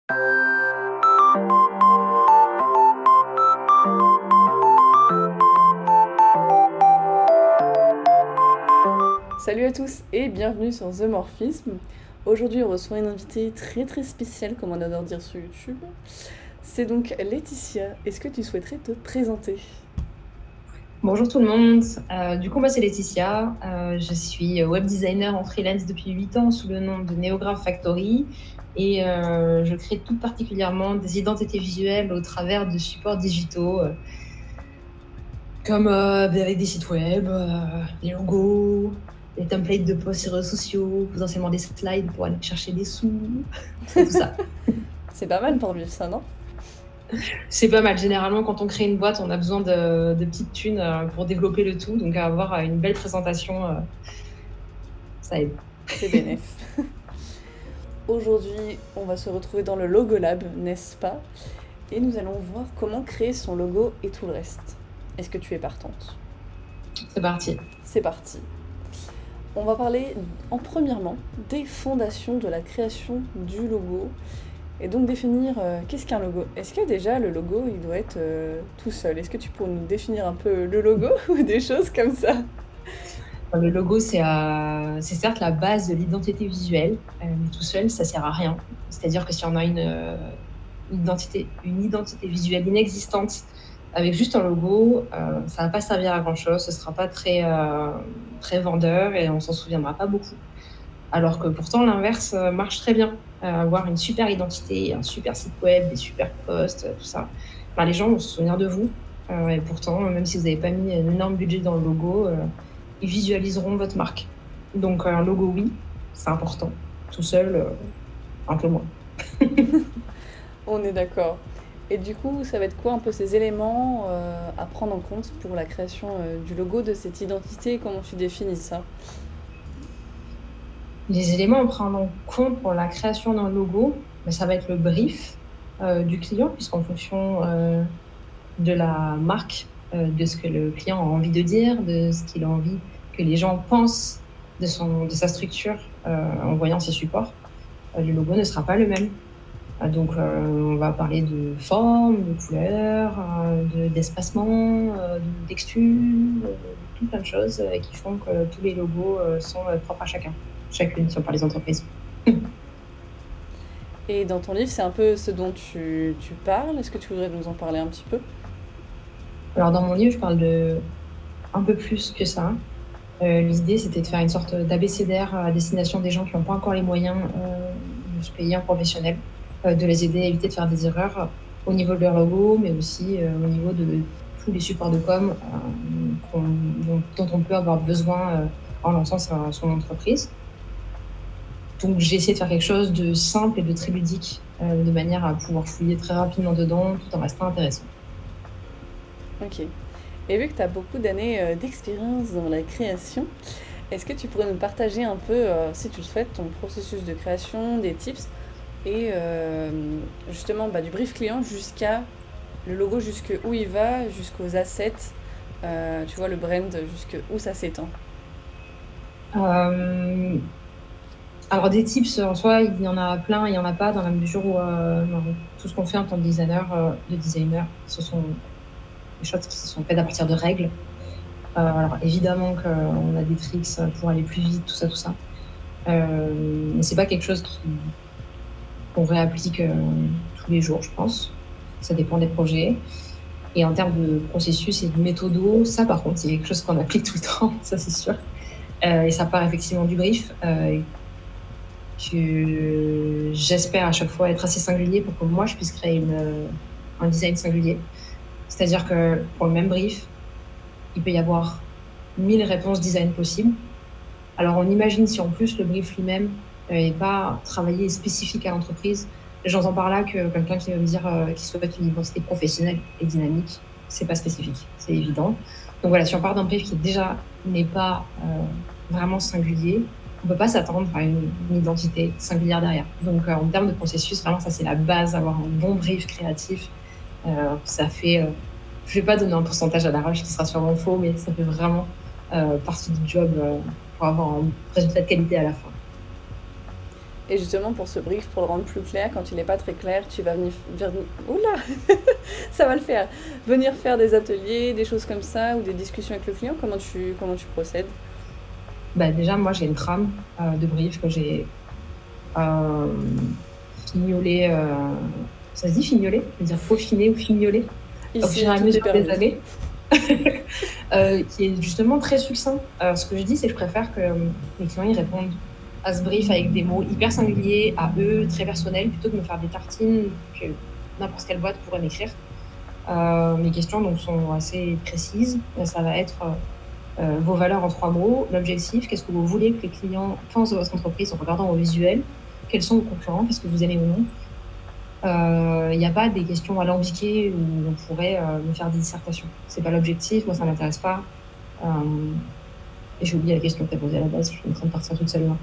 Salut à tous et bienvenue sur The Morphisme. Aujourd'hui, on reçoit une invitée très très spéciale, comme on adore dire sur YouTube. C'est donc Laetitia. Est-ce que tu souhaiterais te présenter? Bonjour tout le monde. Moi c'est Laetitia. Je suis web designer en freelance depuis 8 ans sous le nom de Neograph Factory et je crée tout particulièrement des identités visuelles au travers de supports digitaux comme avec des sites web, des logos, des templates de posts sur les réseaux sociaux, potentiellement des slides pour aller chercher des sous, tout ça. C'est pas mal pour vivre ça, non? C'est pas mal. Généralement, quand on crée une boîte, on a besoin de petites thunes pour développer le tout. Donc avoir une belle présentation, ça aide. C'est bénéf. Aujourd'hui, on va se retrouver dans le Logo Lab, n'est-ce pas? Et nous allons voir comment créer son logo et tout le reste. Est-ce que tu es partante? C'est parti. C'est parti. On va parler premièrement des fondations de la création du logo et donc définir qu'est-ce qu'un logo. Est-ce que déjà le logo il doit être tout seul? Est-ce que tu pourrais nous définir un peu le logo ou des choses comme ça? Le logo, c'est certes la base de l'identité visuelle, mais tout seul, ça sert à rien. C'est-à-dire que si on a une identité visuelle inexistante avec juste un logo, ça va pas servir à grand-chose, ce sera pas très vendeur et on s'en souviendra pas beaucoup. Alors que pourtant, l'inverse marche très bien. Avoir une super identité, un super site web, des super posts, tout ça, les gens vont se souvenir de vous. Et pourtant, même si vous n'avez pas mis un énorme budget dans le logo, ils visualiseront votre marque. Donc un logo, oui, c'est important. Tout seul, un peu moins. On est d'accord. Et du coup, ça va être quoi un peu ces éléments à prendre en compte pour la création du logo, de cette identité? Comment tu définis ça? Les éléments à prendre en compte pour la création d'un logo, ça va être le brief du client, puisqu'en fonction de la marque, de ce que le client a envie de dire, de ce qu'il a envie que les gens pensent de sa structure en voyant ses supports, le logo ne sera pas le même. On va parler de forme, de couleur, d'espacement, de texture, tout plein de choses qui font que tous les logos sont propres à chacune, si on parle des entreprises. Et dans ton livre, c'est un peu ce dont tu parles. Est-ce que tu voudrais nous en parler un petit peu? Alors dans mon livre, je parle de un peu plus que ça. L'idée, c'était de faire une sorte d'abécédaire à destination des gens qui n'ont pas encore les moyens de se payer un professionnel, de les aider à éviter de faire des erreurs au niveau de leur logo, mais aussi au niveau de tous les supports de com dont on peut avoir besoin en lançant son entreprise. Donc j'ai essayé de faire quelque chose de simple et de très ludique, de manière à pouvoir fouiller très rapidement dedans tout en restant intéressant. Ok. Et vu que tu as beaucoup d'années d'expérience dans la création, est-ce que tu pourrais nous partager un peu, si tu le souhaites, ton processus de création, des tips et justement du brief client jusqu'à le logo, jusque où il va, jusqu'aux assets, tu vois, le brand, jusque où ça s'étend? Euh, Alors des tips en soi, il y en a plein, il y en a pas dans la mesure où tout ce qu'on fait en tant que designer, ce sont des choses qui sont faites à partir de règles. Alors évidemment qu'on a des tricks pour aller plus vite, tout ça, tout ça. Mais c'est pas quelque chose qu'on réapplique tous les jours, je pense. Ça dépend des projets. Et en termes de processus et de méthodo, ça par contre, c'est quelque chose qu'on applique tout le temps, ça c'est sûr. Et ça part effectivement du brief, que j'espère à chaque fois être assez singulier pour que moi je puisse créer un design singulier. C'est-à-dire que pour le même brief, il peut y avoir 1000 réponses design possibles. Alors on imagine si en plus le brief lui-même n'est pas travaillé et spécifique à l'entreprise. J'entends par là que quelqu'un qui va me dire qu'il souhaite une identité professionnelle et dynamique, c'est pas spécifique, c'est évident. Donc voilà, si on part d'un brief qui déjà n'est pas vraiment singulier, on peut pas s'attendre à une identité singulière derrière. Donc en termes de processus, vraiment ça c'est la base, avoir un bon brief créatif. Ça fait, je vais pas donner un pourcentage à l'arrache qui sera sûrement faux, mais ça fait vraiment partie du job pour avoir un résultat de qualité à la fin. Et justement, pour ce brief, pour le rendre plus clair, quand il n'est pas très clair, tu vas oula, ça va le faire. Venir faire des ateliers, des choses comme ça, ou des discussions avec le client. Comment tu procèdes? Bah, déjà, moi, j'ai une trame de brief que j'ai euh, fignolée. Ça se dit fignolée? Je veux dire peaufinée ou fignolée au Ici, fur et à tout est mesure des permis. années. Qui est justement très succinct. Ce que je dis, c'est que je préfère que les clients ils répondent à ce brief avec des mots hyper singuliers, à eux, très personnels, plutôt que de me faire des tartines que n'importe quelle boîte pourrait m'écrire. Mes questions donc, sont assez précises. Ça va être vos valeurs en 3 mots, l'objectif, qu'est-ce que vous voulez que les clients pensent de votre entreprise en regardant vos visuels, quels sont vos concurrents, qu'est-ce que vous aimez ou non. Il n'y a pas des questions alambiquées où on pourrait me faire des dissertations. C'est pas l'objectif, moi ça m'intéresse pas. Euh, et j'ai oublié la question que tu as posée à la base, je suis en train de partir toute seule là.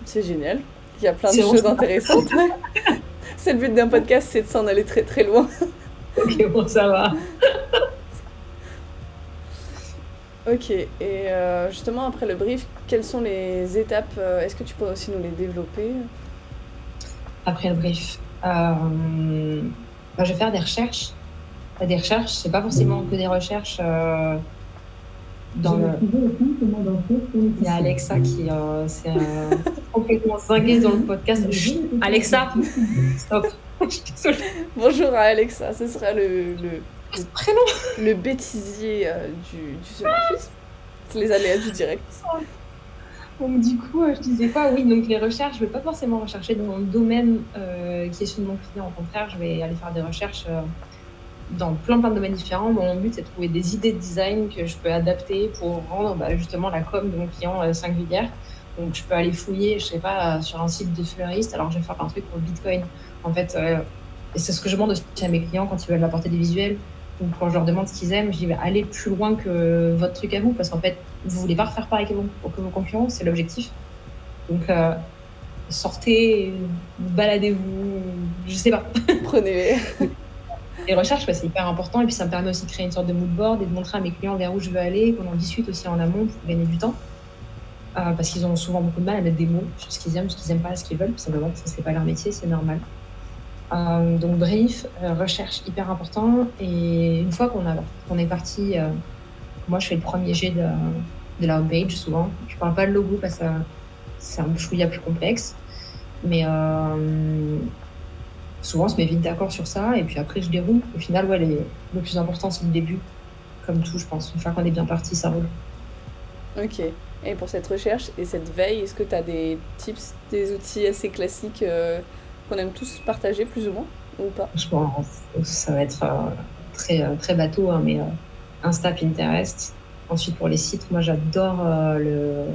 C'est génial. Il y a plein de C'est bon, choses ça. intéressantes. C'est le but d'un podcast, c'est de s'en aller très très loin. Ok, bon, ça va. Ok, et justement après le brief, quelles sont les étapes? Est-ce que tu pourrais aussi nous les développer? Après le brief, je vais faire des recherches. Des recherches, c'est pas forcément que des recherches dans le. Il y a Alexa qui s'est complètement zinguée dans le podcast. Chut, Alexa, stop. Je suis désolée. Bonjour à Alexa, ce sera le, Prénom. le bêtisier du sophisme. C'est les aléas du direct. Donc, du coup, je disais quoi? Oui, donc les recherches, je vais pas forcément rechercher dans le domaine qui est celui de mon client. Au contraire, je vais aller faire des recherches dans plein de domaines différents. Mon but, c'est de trouver des idées de design que je peux adapter pour rendre justement la com de mon client singulière. Donc, je peux aller fouiller, je sais pas, sur un site de fleuriste. Alors, je vais faire un truc pour le Bitcoin. En fait, et c'est ce que je demande aussi à mes clients quand ils veulent m'apporter des visuels ou quand je leur demande ce qu'ils aiment. Je dis, allez plus loin que votre truc à vous parce qu'en fait, vous voulez pas refaire pareil que vos concurrents, c'est l'objectif. Donc, sortez, baladez-vous, je sais pas. Prenez-les. Les recherches, c'est hyper important. Et puis, ça me permet aussi de créer une sorte de mood board et de montrer à mes clients vers où je veux aller, qu'on en discute aussi en amont pour gagner du temps. Parce qu'ils ont souvent beaucoup de mal à mettre des mots sur ce qu'ils aiment, ce qu'ils n'aiment pas, ce qu'ils veulent. Tout simplement, ça, c'est pas leur métier, c'est normal. Donc, brief, recherche hyper important. Et une fois qu'on est parti, moi, je fais le premier jet de la homepage souvent. Je parle pas de logo parce que c'est un chouïa plus complexe. Mais souvent, on se met vite d'accord sur ça. Et puis après, je déroule. Au final, ouais, le plus important, c'est le début. Comme tout, je pense. Une fois qu'on est bien parti, ça roule. Ok. Et pour cette recherche et cette veille, est-ce que tu as des tips, des outils assez classiques qu'on aime tous partager plus ou moins ou pas? Je pense ça va être très bateau, hein, mais Insta, Pinterest. Ensuite, pour les sites, moi, j'adore le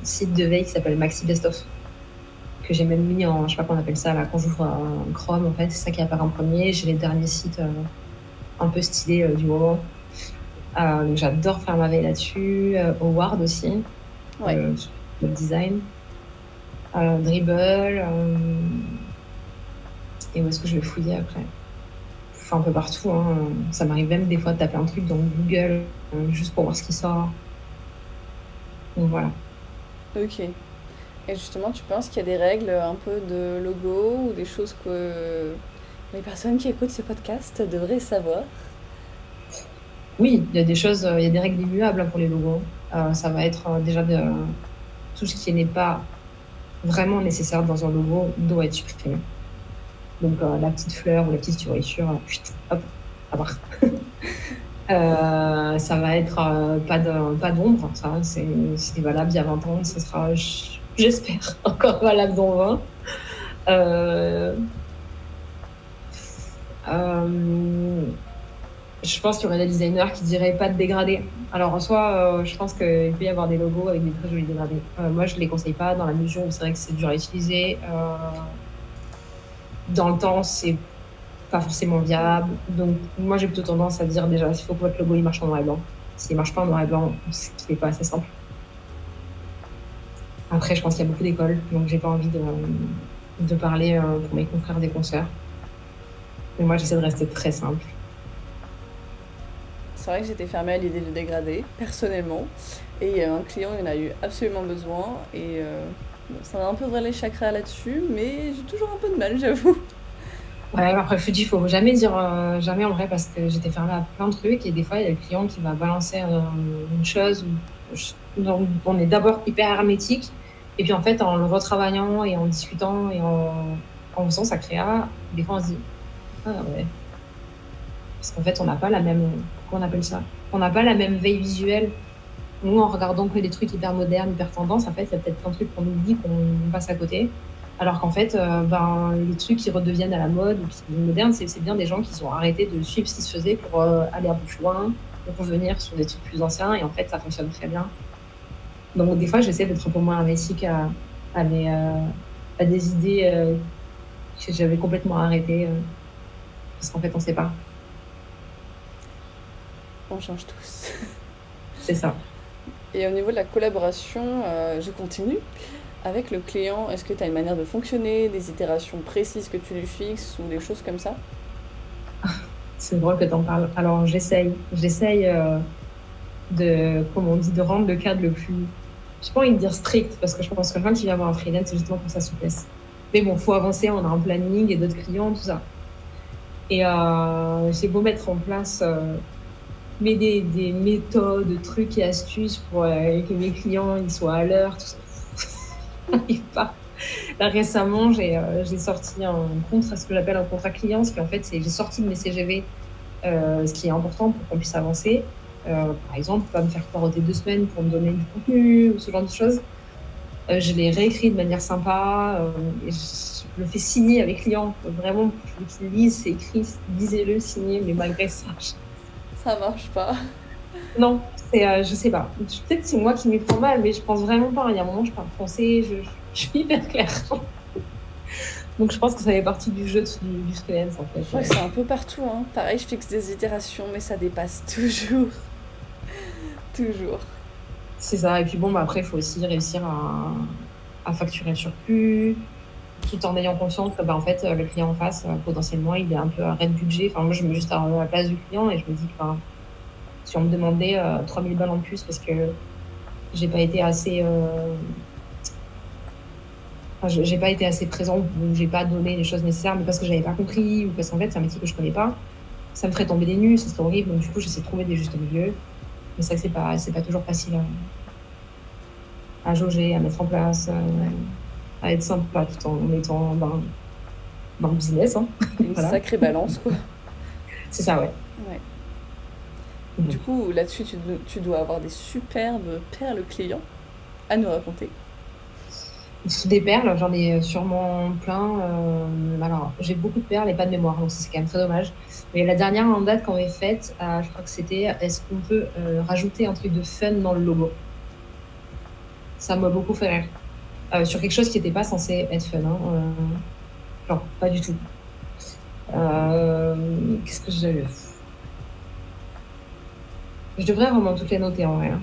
site de veille qui s'appelle Maxi Best Of, que j'ai même mis en, je sais pas comment on appelle ça, là, quand j'ouvre un Chrome, en fait, c'est ça qui apparaît en premier. J'ai les derniers sites un peu stylés du moment. Donc j'adore faire ma veille là-dessus. Howard aussi, Ouais. le design. Dribble. Et où est-ce que je vais fouiller après? Enfin, un peu partout. Hein. Ça m'arrive même des fois de taper un truc dans Google juste pour voir ce qui sort. Donc voilà. Ok. Et justement, tu penses qu'il y a des règles un peu de logo ou des choses que les personnes qui écoutent ce podcast devraient savoir? Oui, il y a des choses, il y a des règles immuables pour les logos. Ça va être déjà tout ce qui n'est pas vraiment nécessaire dans un logo doit être supprimé. Donc la petite fleur ou la petite fioriture, hop, à part. Ça va être pas d'ombre, ça c'est valable il y a 20 ans, ce sera, j'espère, encore valable dans 20. Je pense qu'il y aurait des designers qui diraient pas de dégradé. Alors en soi, je pense qu'il peut y avoir des logos avec des très jolis dégradés. Moi, je les conseille pas dans la mesure où c'est vrai que c'est dur à utiliser. Dans le temps, c'est pas forcément viable. Donc moi, j'ai plutôt tendance à dire déjà, il faut que votre logo il marche en noir et blanc. S'il marche pas en noir et blanc, c'est qu'il n'est pas assez simple. Après, je pense qu'il y a beaucoup d'écoles, donc j'ai pas envie de parler pour mes confrères des concerts. Mais moi, j'essaie de rester très simple. C'est vrai que j'étais fermée à l'idée de dégradé, personnellement. Et un client, il en a eu absolument besoin. Et Bon, ça m'a un peu ouvert les chakras là-dessus, mais j'ai toujours un peu de mal, j'avoue. Ouais, après, je te dis, il faut jamais dire jamais en vrai parce que j'étais fermée à plein de trucs et des fois, il y a le client qui va balancer une chose où on est d'abord hyper hermétique et puis en fait, en le retravaillant et en discutant et en faisant sa créa, des fois, on se dit, ah ouais, parce qu'en fait, on n'a pas la même, comment on appelle ça? On n'a pas la même veille visuelle. Nous, en regardant que des trucs hyper modernes, hyper tendance, en fait, il y a peut-être plein de trucs qu'on oublie, qu'on passe à côté. Alors qu'en fait, ben, les trucs qui redeviennent à la mode ou qui deviennent modernes, c'est bien des gens qui ont arrêté de suivre ce qui se faisait pour aller un peu plus loin, pour revenir sur des trucs plus anciens. Et en fait, ça fonctionne très bien. Donc, des fois, j'essaie d'être un peu moins hermétique à, à des idées que j'avais complètement arrêtées. Parce qu'en fait, on ne sait pas. On change tous. C'est ça. Et au niveau de la collaboration, je continue. Avec le client, est-ce que tu as une manière de fonctionner, des itérations précises que tu lui fixes ou des choses comme ça? C'est drôle que tu en parles. Alors, j'essaye comment on dit, de rendre le cadre le plus, j'ai pas envie de dire strict, parce que je pense que quelqu'un qui vient avoir un freelance, c'est justement pour sa souplesse. Mais bon, faut avancer, on a un planning et d'autres clients, tout ça. Et j'ai beau mettre en place des méthodes, trucs et astuces pour que mes clients ils soient à l'heure, tout ça. Ça n'arrive pas. Là, récemment, j'ai sorti un contrat, ce que j'appelle un contrat client, ce qui en fait, c'est j'ai sorti de mes CGV ce qui est important pour qu'on puisse avancer. Par exemple, pas me faire poireauter 2 semaines pour me donner du contenu ou ce genre de choses. Je l'ai réécrit de manière sympa. Et je le fais signer avec client. Vraiment, je veux qu'il lise, c'est écrit, lisez-le, signez, mais malgré ça. Ça marche pas. Non, je sais pas. Peut-être que c'est moi qui m'y prends mal, mais je pense vraiment pas. Il y a un moment, je parle français, je suis hyper claire. Donc je pense que ça fait partie du jeu du freelance en Je fait. crois que c'est un peu partout, hein. Pareil, je fixe des itérations, mais ça dépasse toujours. Toujours. C'est ça. Et puis bon, bah, après, il faut aussi réussir à facturer le surplus, tout en ayant conscience que bah, en fait, le client en face, potentiellement, il est un peu à red budget. Enfin, moi, je me mets juste à la place du client et je me dis que bah, si on me demandait 3000 balles en plus parce que j'ai pas été assez, enfin, j'ai pas été assez présente ou j'ai pas donné les choses nécessaires, mais parce que j'avais pas compris ou parce qu'en fait, c'est un métier que je connais pas, ça me ferait tomber des nues, ça serait horrible. Donc, du coup, j'essaie de trouver des justes milieux. Mais c'est vrai que c'est pas toujours facile à jauger, à mettre en place, Ouais. à être sympa tout en étant dans le business. Hein. Une Voilà. sacrée balance, quoi. C'est ça, ouais. Ouais. Du Mhm. coup, là-dessus, tu dois avoir des superbes perles clients à nous raconter. Des perles, j'en ai sûrement plein. Alors, j'ai beaucoup de perles et pas de mémoire, donc ça, c'est quand même très dommage. Mais la dernière en date qu'on ait faite, je crois que c'était est-ce qu'on peut rajouter un truc de fun dans le logo? Ça m'a beaucoup fait rire. Sur quelque chose qui n'était pas censé être fun. Hein, genre, pas du tout. Qu'est-ce que j'avais. Je devrais vraiment toutes les noter en vrai. Hein.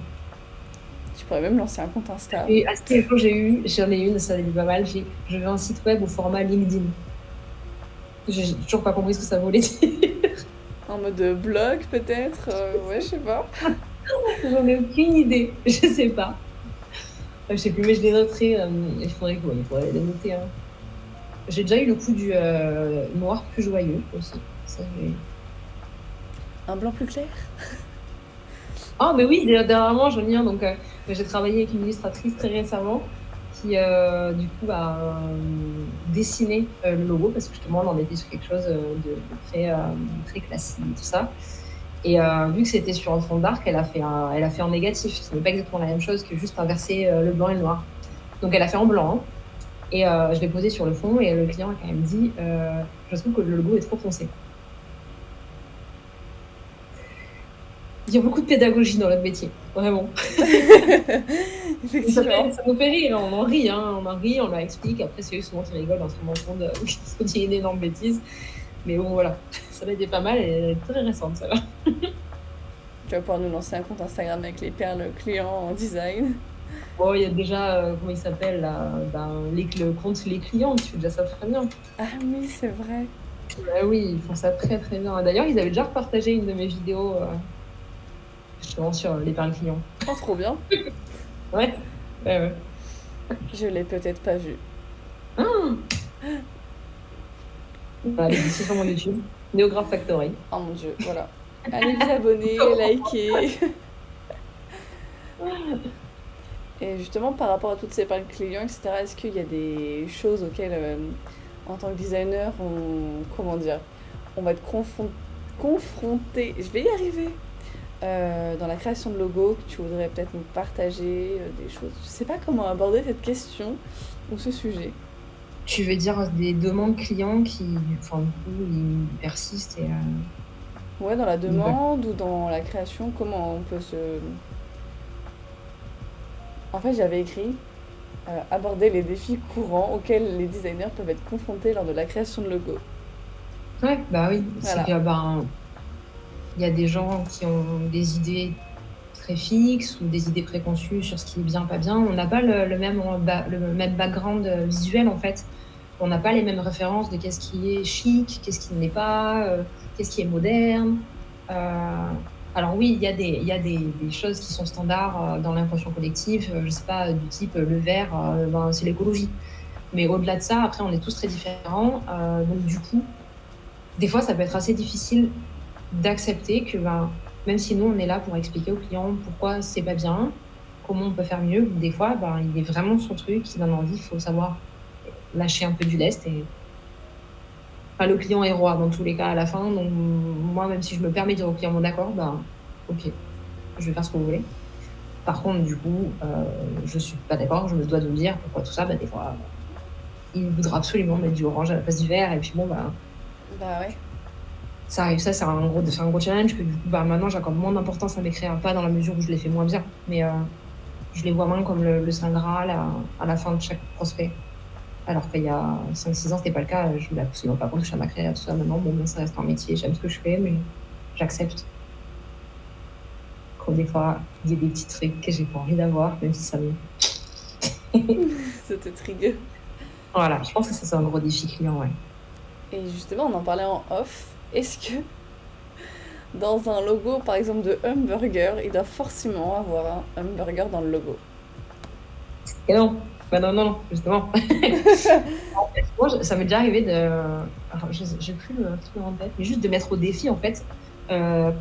Tu pourrais même lancer un compte Insta. Et à ce jour, j'en ai une, ça est pas mal. Je veux un site web au format LinkedIn. J'ai toujours pas compris ce que ça voulait dire. En mode blog, peut-être. Ouais, je sais pas. J'en ai aucune idée. Je sais pas. Je sais plus, mais je les noterai. Il faudrait les noter. Hein. J'ai déjà eu le coup du noir plus joyeux aussi. Ça, Un blanc plus clair. ah, mais oui, dernièrement, j'en ai un. Donc, j'ai travaillé avec une illustratrice très récemment qui, du coup, a dessiné le logo parce que justement, on en était sur quelque chose de très classique, tout ça. Et vu que c'était sur un fond dark, elle a fait en négatif. Ce n'est pas exactement la même chose que juste inverser le blanc et le noir. Donc, elle a fait en blanc. Hein. Et je l'ai posé sur le fond et le client a quand même dit je trouve que le logo est trop foncé. Il y a beaucoup de pédagogie dans notre métier, vraiment. Effectivement. Ça nous fait rire, on en rit, hein, on en rit, on leur explique. Après, c'est eux souvent qui rigolent en se rendant compte qu'ils ont dit une énorme bêtise. Mais bon, voilà, ça m'a été pas mal et elle est très récente, ça va. Tu vas pouvoir nous lancer un compte Instagram avec les perles clients en design. Bon, il y a déjà, comment il s'appelle, là, le compte Les Clients qui fait déjà ça très bien. Ah oui, c'est vrai. Bah oui, ils font ça très très bien. D'ailleurs, ils avaient déjà repartagé une de mes vidéos justement sur les perles clients. Oh, trop bien. Ouais, ouais, ouais. Je l'ai peut-être pas vu. Ah, bah, allez, c'est sur mon YouTube. Neograph Factory. Oh mon Dieu, voilà. Allez vous abonner, liker. Et justement, par rapport à toutes ces pannes clients, etc., est-ce qu'il y a des choses auxquelles, en tant que designer, comment dire, on va être confronté, je vais y arriver, dans la création de logos, que tu voudrais peut-être nous partager, des choses. Je sais pas comment aborder cette question ou ce sujet. Tu veux dire des demandes clients qui, enfin, du coup, ils persistent et Ouais, dans la ils veulent. demande ou dans la création, comment on peut se... En fait, j'avais écrit aborder les défis courants auxquels les designers peuvent être confrontés lors de la création de logos. Ouais, bah oui, c'est Voilà. que ben, il y a des gens qui ont des idées très fixes ou des idées préconçues sur ce qui est bien, pas bien. On n'a pas le même background visuel en fait. On n'a pas les mêmes références de qu'est-ce qui est chic, qu'est-ce qui ne l'est pas, qu'est-ce qui est moderne. Euh, alors oui, il y a des choses qui sont standards dans l'inconscient collectif, je sais pas, du type le vert, ben, c'est l'écologie. Mais au-delà de ça, après, on est tous très différents. Donc du coup, des fois, ça peut être assez difficile d'accepter que ben, même si nous, on est là pour expliquer aux clients pourquoi c'est pas bien, comment on peut faire mieux, des fois, ben, il est vraiment son truc qui donne envie, il faut savoir lâcher un peu du lest et enfin, le client est roi dans tous les cas à la fin. Donc moi, même si je me permets de dire au client mon accord, ben ok, je vais faire ce que vous voulez. Par contre, du coup, je suis pas d'accord, je me dois de me dire pourquoi tout ça, ben, des fois, il voudra absolument mettre du orange à la place du vert, et puis bon, ben, Bah ouais. ça arrive, ça, c'est un gros challenge que du coup, bah, maintenant, j'accorde moins d'importance à mes créas, pas dans la mesure où je les fais moins bien, mais je les vois moins comme le Saint Graal à la fin de chaque prospect. Alors qu'il y a 5-6 ans, c'était pas le cas, je voulais absolument pas qu'on touche à ma créa, tout ça. Maintenant, bon, ben, ça reste un métier, j'aime ce que je fais, mais j'accepte que des fois, il y ait des petits trucs que j'ai pas envie d'avoir, même si ça me. C'était trigueux. Voilà, je pense que ça, c'est un gros défi client, ouais. Et justement, on en parlait en off. Est-ce que dans un logo, par exemple de hamburger, il doit forcément avoir un hamburger dans le logo? Et non, bah non, non, non, justement. En fait, moi, ça m'est déjà arrivé de. Alors, j'ai plus le truc en tête, mais juste de mettre au défi, en fait, euh,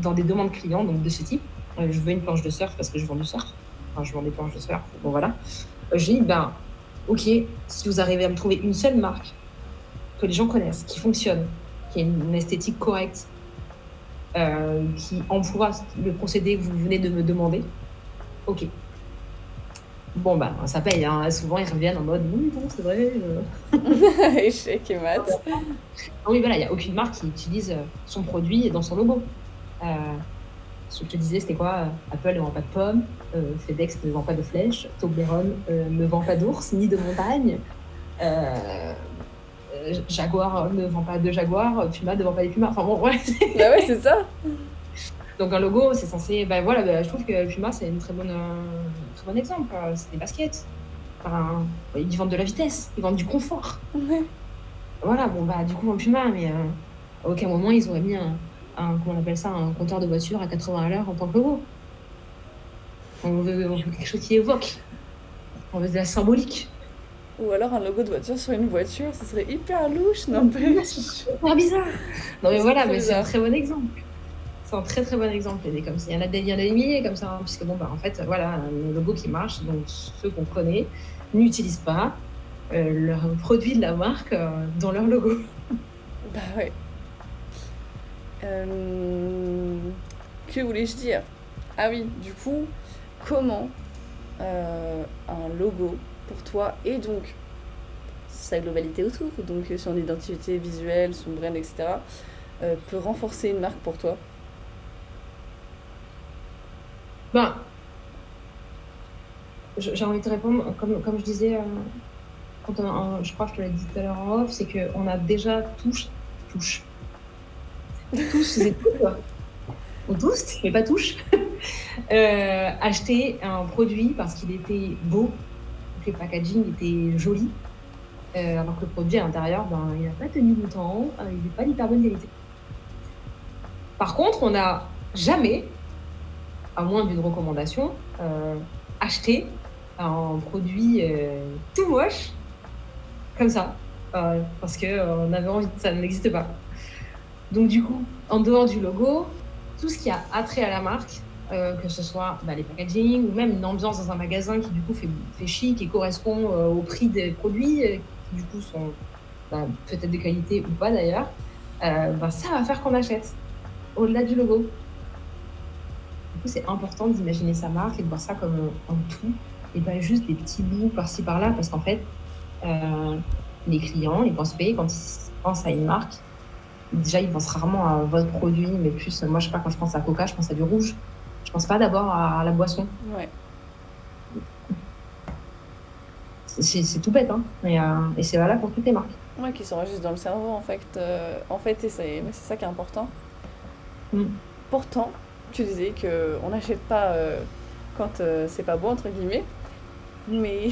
dans des demandes clients, donc de ce type. Je veux une planche de surf parce que je vends du surf. Enfin, je vends des planches de surf. Bon, voilà. Je dis, ben, ok, si vous arrivez à me trouver une seule marque que les gens connaissent, qui fonctionne, qui a une esthétique correcte, qui emploie le procédé que vous venez de me demander, ok. Bon, bah, ça paye, hein. Souvent, ils reviennent en mode, oui, bon, c'est vrai. Échec et mat. Ah oui, voilà, il n'y a aucune marque qui utilise son produit dans son logo. Euh, Ce que je te disais, c'était quoi? Apple ne vend pas de pommes, FedEx ne vend pas de flèches, Toblerone ne vend pas d'ours ni de montagne, euh, Jaguar ne vend pas de Jaguar, Puma ne vend pas des Pumas. Enfin bon, ouais. Bah ouais, c'est ça. Donc un logo, c'est censé. Bah voilà, bah, je trouve que Puma, c'est une très bon exemple. C'est des baskets. Enfin, ils vendent de la vitesse, ils vendent du confort. Ouais. Voilà, bon, bah, du coup, en Puma, mais à aucun moment, ils auraient mis comment on appelle ça, un compteur de voiture à 80 à l'heure en tant que logo. On veut quelque chose qui évoque. On veut de la symbolique. Ou alors un logo de voiture sur une voiture, ce serait hyper louche, n'empêche. C'est hyper bizarre. Non, mais Ce serait voilà, trop mais c'est un bizarre. très bon exemple. C'est un très très bon exemple. Il y a des comme ça. Il y en a des milliers comme ça, hein, puisque bon, bah, en fait, voilà, le logo qui marche, donc ceux qu'on connaît n'utilisent pas leur produit de la marque dans leur logo. Bah ouais. Euh, Que voulais-je dire? Ah oui, du coup, comment un logo pour toi et donc sa globalité autour, donc son identité visuelle, son brand, etc., peut renforcer une marque pour toi? Ben, j'ai envie de répondre, comme je disais, je crois que je te l'ai dit tout à l'heure en off, c'est qu'on a déjà tous et toutes, ou tous, mais pas tous, acheté un produit parce qu'il était beau, que le packaging était joli, alors que le produit à l'intérieur, ben, il n'a pas tenu longtemps, il n'est pas d'hyper bonne qualité. Par contre, on n'a jamais, à moins d'une recommandation, acheté un produit tout moche, comme ça, parce que on avait envie, ça n'existe pas. Donc du coup, en dehors du logo, tout ce qui a attrait à la marque, que ce soit les packaging ou même une ambiance dans un magasin qui du coup fait chic et correspond au prix des produits, qui du coup sont peut-être de qualité ou pas d'ailleurs, ça va faire qu'on achète, au-delà du logo. Du coup, c'est important d'imaginer sa marque et de voir ça comme un tout et pas juste des petits bouts par-ci par-là, parce qu'en fait, les clients, ils pensent payer quand ils pensent à une marque. Déjà, ils pensent rarement à votre produit, mais plus, moi, je sais pas, quand je pense à Coca, je pense à du rouge. Je pense pas d'abord à la boisson. Ouais. C'est tout bête, hein, et c'est valable pour toutes les marques. Ouais, qui s'enregistre dans le cerveau, en fait, et mais c'est ça qui est important. Mm. Pourtant, tu disais que on n'achète pas quand c'est pas bon, entre guillemets. Mais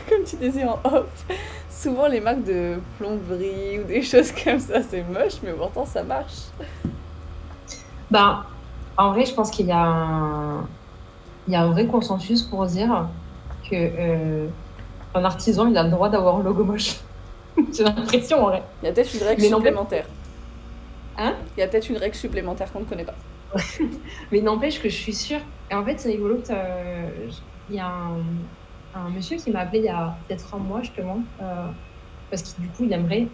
comme tu disais en off, souvent les marques de plomberie ou des choses comme ça, c'est moche, mais pourtant ça marche. Ben, en vrai, je pense qu'il y a un vrai consensus pour dire que un artisan, il a le droit d'avoir un logo moche. J'ai l'impression, en vrai. Il y a peut-être une règle Mais n'empêche, supplémentaire. hein? Il y a peut-être une règle supplémentaire qu'on ne connaît pas. Mais n'empêche que je suis sûre. Et en fait, c'est rigolo que il y a un monsieur qui m'a appelé il y a peut-être un mois, justement, parce qu'il, du coup, il aimerait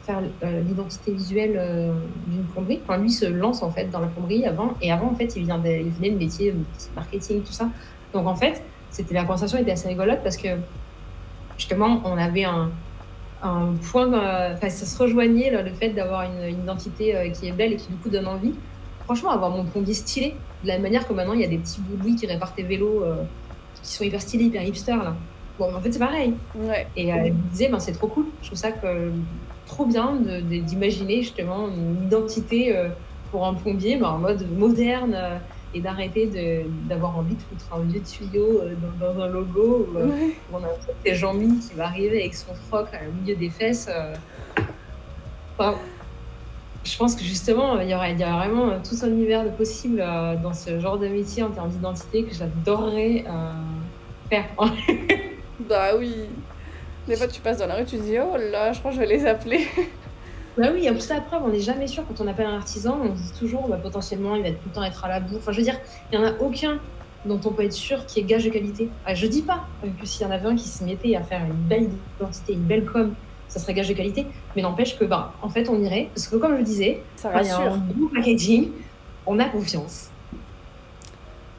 faire l'identité visuelle d'une plomberie. Enfin, lui se lance, en fait, dans la plomberie avant. Et avant, en fait, il venait de métier marketing, tout ça. Donc, en fait, la conversation était assez rigolote parce que, justement, on avait un point, ça se rejoignait, là, le fait d'avoir une identité qui est belle et qui du coup donne envie. Franchement, avoir mon plombier stylé, de la manière que maintenant il y a des petits boubouis qui réparent tes vélos, qui sont hyper stylés, hyper hipster là. Bon, en fait c'est pareil. Ouais. Et il me disait, c'est trop cool. Je trouve ça trop bien d'imaginer justement une identité pour un plombier, en mode moderne. Et d'arrêter d'avoir envie de foutre un vieux tuyau dans un logo Ouais. où on a des Jean-Mi qui va arriver avec son froc au milieu des fesses. Enfin, je pense que justement, il y a vraiment tout un univers de possibles dans ce genre de métier en termes d'identité que j'adorerais faire. Bah oui. Des fois, tu passes dans la rue, tu te dis, oh là, je crois que je vais les appeler. Bah oui, en plus la preuve, on n'est jamais sûr quand on appelle un artisan, on se dit toujours potentiellement il va tout le temps être à la bourre. Enfin, je veux dire, il n'y en a aucun dont on peut être sûr qui est gage de qualité. Je dis pas que s'il y en avait un qui se mettait à faire une belle identité, une belle com, ça serait gage de qualité, mais n'empêche que en fait on irait, parce que comme je le disais, Ça quand il y a un rassure. bon packaging, on a confiance.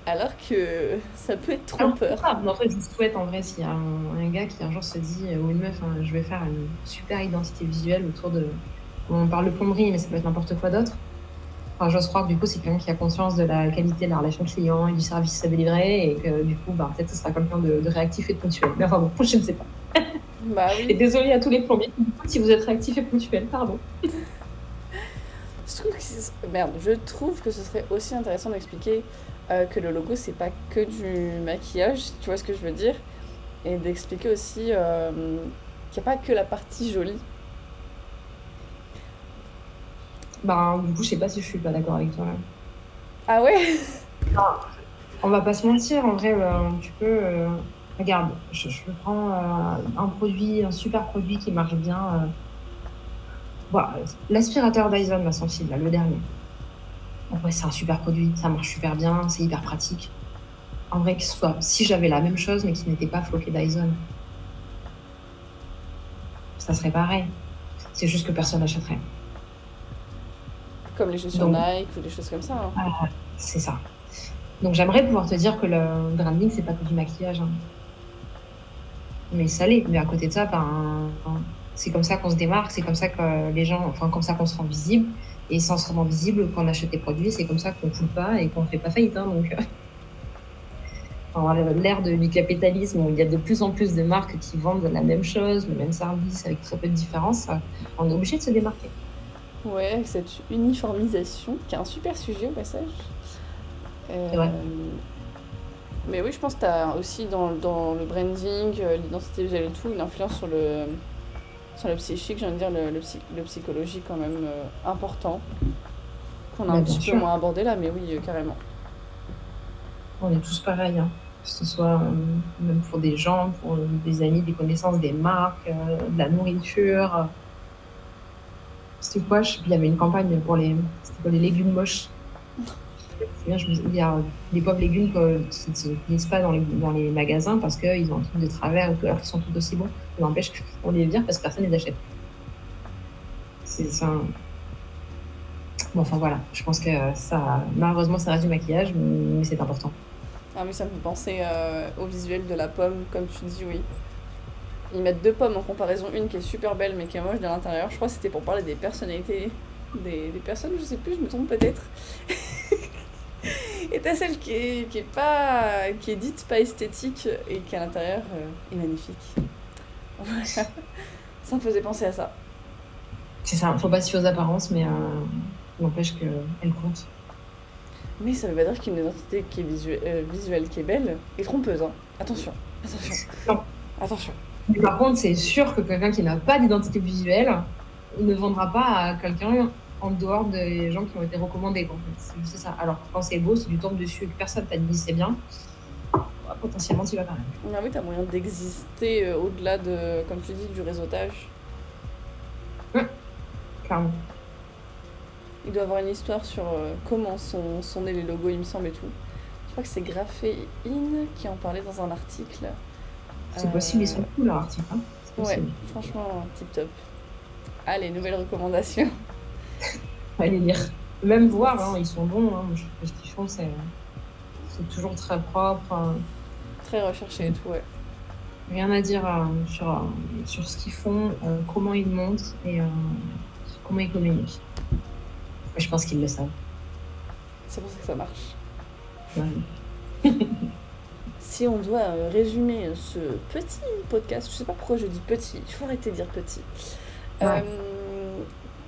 Alors que ça peut être Alors, trompeur. mais en fait, je souhaite en vrai s'il y a un gars qui un jour se dit, ou une meuf, je vais faire une super identité visuelle autour de. On parle de plomberie, mais ça peut être n'importe quoi d'autre. Enfin, j'ose croire que du coup, c'est quelqu'un qui a conscience de la qualité de la relation client et du service à délivrer, et que du coup, peut-être ce sera quelqu'un de réactif et de ponctuel. Mais enfin bon, je ne sais pas. Bah Et oui. désolée à tous les plombiers si vous êtes réactif et ponctuel, pardon. Merde, je trouve que ce serait aussi intéressant d'expliquer que le logo, c'est pas que du maquillage, tu vois ce que je veux dire? Et d'expliquer aussi qu'il n'y a pas que la partie jolie. Du coup, je sais pas si je suis pas d'accord avec toi là. Ah ouais? On va pas se mentir, en vrai, tu peux. Regarde, je prends un produit, un super produit qui marche bien. L'aspirateur Dyson m'a sensible, là, le dernier. En vrai, c'est un super produit, ça marche super bien, c'est hyper pratique. En vrai, que ce soit, si j'avais la même chose, mais qui n'était pas floqué Dyson, ça serait pareil. C'est juste que personne n'achèterait. Comme les chaussures Donc, Nike ou des choses comme ça, hein. c'est ça. Donc, j'aimerais pouvoir te dire que le branding, c'est pas que du maquillage, hein. Mais ça l'est. Mais à côté de ça, c'est comme ça qu'on se démarque, c'est comme ça que les gens, enfin, comme ça qu'on se rend visible. Et sans se rendre visible, quand on achète des produits, c'est comme ça qu'on ne coule pas et qu'on ne fait pas faillite, hein. Donc, dans l'ère du capitalisme où il y a de plus en plus de marques qui vendent la même chose, le même service avec très peu de différence, on est obligé de se démarquer. Ouais, avec cette uniformisation, qui est un super sujet au passage. C'est vrai. Euh, Mais oui, je pense que tu as aussi dans le branding, l'identité visuelle et tout, une influence sur le psychique, j'ai envie de dire le psychologique quand même important, qu'on a un Bien petit peu sûr, moins abordé là, mais oui, carrément. on est tous pareils, hein. que ce soit même pour des gens, pour des amis, des connaissances, des marques, de la nourriture. C'était quoi? Il y avait une campagne pour c'était quoi, les légumes moches. Il y a des pauvres légumes qui ne se finissent pas dans les magasins parce qu'ils ont un truc de travers, alors qu'ils sont tout aussi bons. Ça n'empêche qu'on les vire parce que personne ne les achète. C'est ça. Bon, enfin voilà, je pense que ça, malheureusement, ça reste du maquillage, mais c'est important. Ah oui, ça me fait penser au visuel de la pomme, comme tu dis, oui. Ils mettent deux pommes en comparaison, une qui est super belle mais qui est moche de l'intérieur. Je crois que c'était pour parler des personnalités des personnes, je sais plus, je me trompe peut-être. Et t'as celle qui est dite pas esthétique et qui à l'intérieur est magnifique. Voilà. Ça me faisait penser à ça. C'est ça, faut pas se fier aux apparences, mais n'empêche qu'elles comptent. Mais ça veut pas dire qu'une identité qui est visuelle, qui est belle, est trompeuse. Hein. Attention, attention, Non. attention. Mais par contre, c'est sûr que quelqu'un qui n'a pas d'identité visuelle ne vendra pas à quelqu'un en dehors des gens qui ont été recommandés. En fait. C'est juste ça. Alors quand c'est beau, c'est du tombe dessus et que personne t'a dit c'est bien, bah, potentiellement tu vas quand même. Ah oui, t'as moyen d'exister au-delà de, comme tu dis, du réseautage. Clairement. Il doit avoir une histoire sur comment sont nés les logos, il me semble, et tout. Je crois que c'est Graphéine qui en parlait dans un article. C'est possible, ils sont cool leur article. Hein. Ouais, franchement, tip top. Allez, nouvelle recommandation. Allez lire. Même voir, hein, ils sont bons. Hein. Je trouve que ce qu'ils font, c'est toujours très propre. Hein. Très recherché et tout, ouais. Rien à dire sur ce qu'ils font, comment ils montent et comment ils communiquent. Je pense qu'ils le savent. C'est pour ça que ça marche. Ouais. Si on doit résumer ce petit podcast, je sais pas pourquoi je dis petit, il faut arrêter de dire petit. Ouais.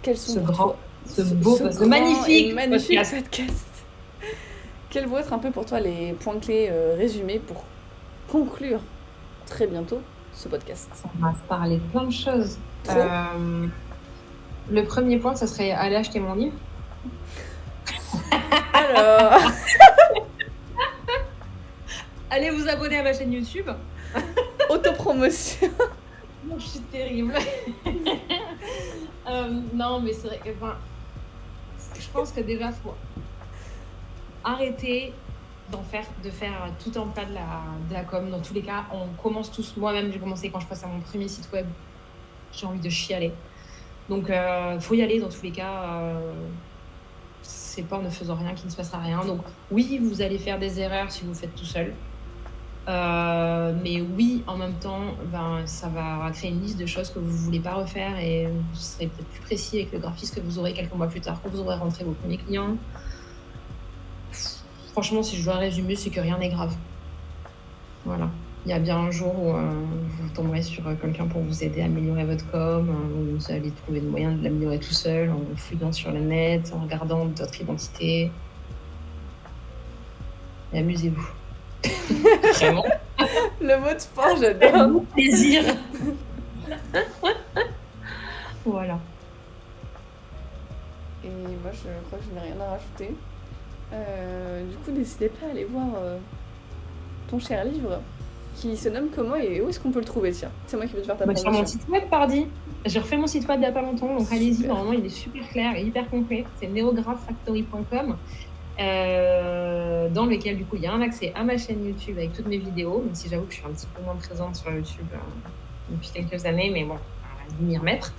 Quels sont ce pour grand, toi ce beau, ce magnifique podcast. Quels vont être un peu pour toi les points clés résumés pour conclure très bientôt ce podcast? On va parler de plein de choses. Le premier point, ça serait aller acheter mon livre. Alors allez vous abonner à ma chaîne YouTube. Autopromotion. Non, je suis terrible. Non, mais c'est vrai que je pense que déjà, faut arrêter de faire tout en tas de la com. Dans tous les cas, on commence tous. Moi-même, j'ai commencé quand je passe à mon premier site web. J'ai envie de chialer. Donc, faut y aller dans tous les cas. C'est pas en ne faisant rien qu'il ne se passera rien. Donc, oui, vous allez faire des erreurs si vous faites tout seul. Mais oui, en même temps, ça va créer une liste de choses que vous ne voulez pas refaire et vous serez peut-être plus précis avec le graphiste que vous aurez quelques mois plus tard quand vous aurez rentré vos premiers clients. Franchement, si je dois résumer, c'est que rien n'est grave. Voilà. Il y a bien un jour où vous tomberez sur quelqu'un pour vous aider à améliorer votre com, où vous allez trouver le moyen de l'améliorer tout seul en fouillant sur le net, en regardant votre identité. Et amusez-vous. Vraiment. Le mot de fin, j'adore. Plaisir. Voilà. Et moi, je crois que je n'ai rien à rajouter. Du coup, n'hésitez pas à aller voir ton cher livre qui se nomme comment et où est-ce qu'on peut le trouver? Tiens, c'est moi qui vais te faire ta promotion. Sur mon site web, pardi. J'ai refait mon site web il n'y a pas longtemps, donc allez-y. Normalement, il est super clair et hyper complet. C'est neographfactory.com. Dans lequel du coup il y a un accès à ma chaîne YouTube avec toutes mes vidéos, même si j'avoue que je suis un petit peu moins présente sur YouTube depuis quelques années, mais bon, on va m'y remettre.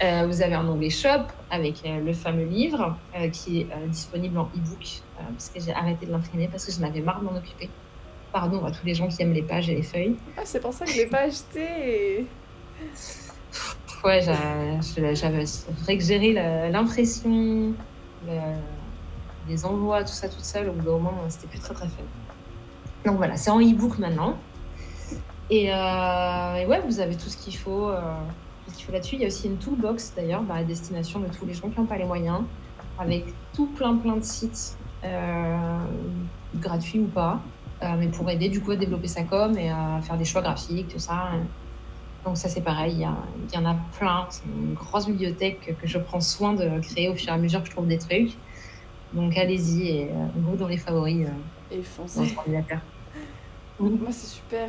Vous avez un onglet shop avec le fameux livre qui est disponible en e-book parce que j'ai arrêté de l'imprimer parce que j'en avais marre de m'en occuper. Pardon à tous les gens qui aiment les pages et les feuilles. Ah, c'est pour ça que je l'ai pas acheté. Ouais, j'avais vrai que gérer l'impression, les envois, tout ça toute seule, au bout d'un moment, c'était plus très très fun. Donc voilà, c'est en e-book maintenant. Et ouais, vous avez tout ce qu'il faut, là-dessus. Il y a aussi une toolbox d'ailleurs, à destination de tous les gens qui n'ont pas les moyens, avec tout plein de sites gratuits ou pas, mais pour aider du coup à développer sa com et à faire des choix graphiques, tout ça. Donc ça c'est pareil, il y en a plein. C'est une grosse bibliothèque que je prends soin de créer au fur et à mesure que je trouve des trucs. Donc allez-y et go dans les favoris et foncez. dans votre ordinateur. Moi, c'est super.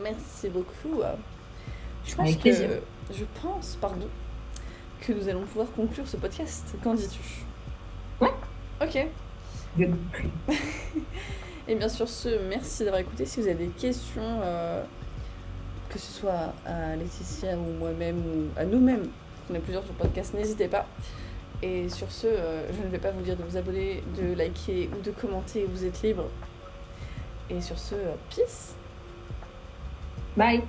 Merci beaucoup. Avec plaisir. Je pense, pardon, que nous allons pouvoir conclure ce podcast. Qu'en dis-tu? Ouais. Ok. Good. Et bien sur ce, merci d'avoir écouté. Si vous avez des questions, que ce soit à Laetitia ou moi-même ou à nous-mêmes, on est plusieurs sur le podcast, n'hésitez pas. Et sur ce, je ne vais pas vous dire de vous abonner, de liker ou de commenter, vous êtes libre. Et sur ce, peace. Bye.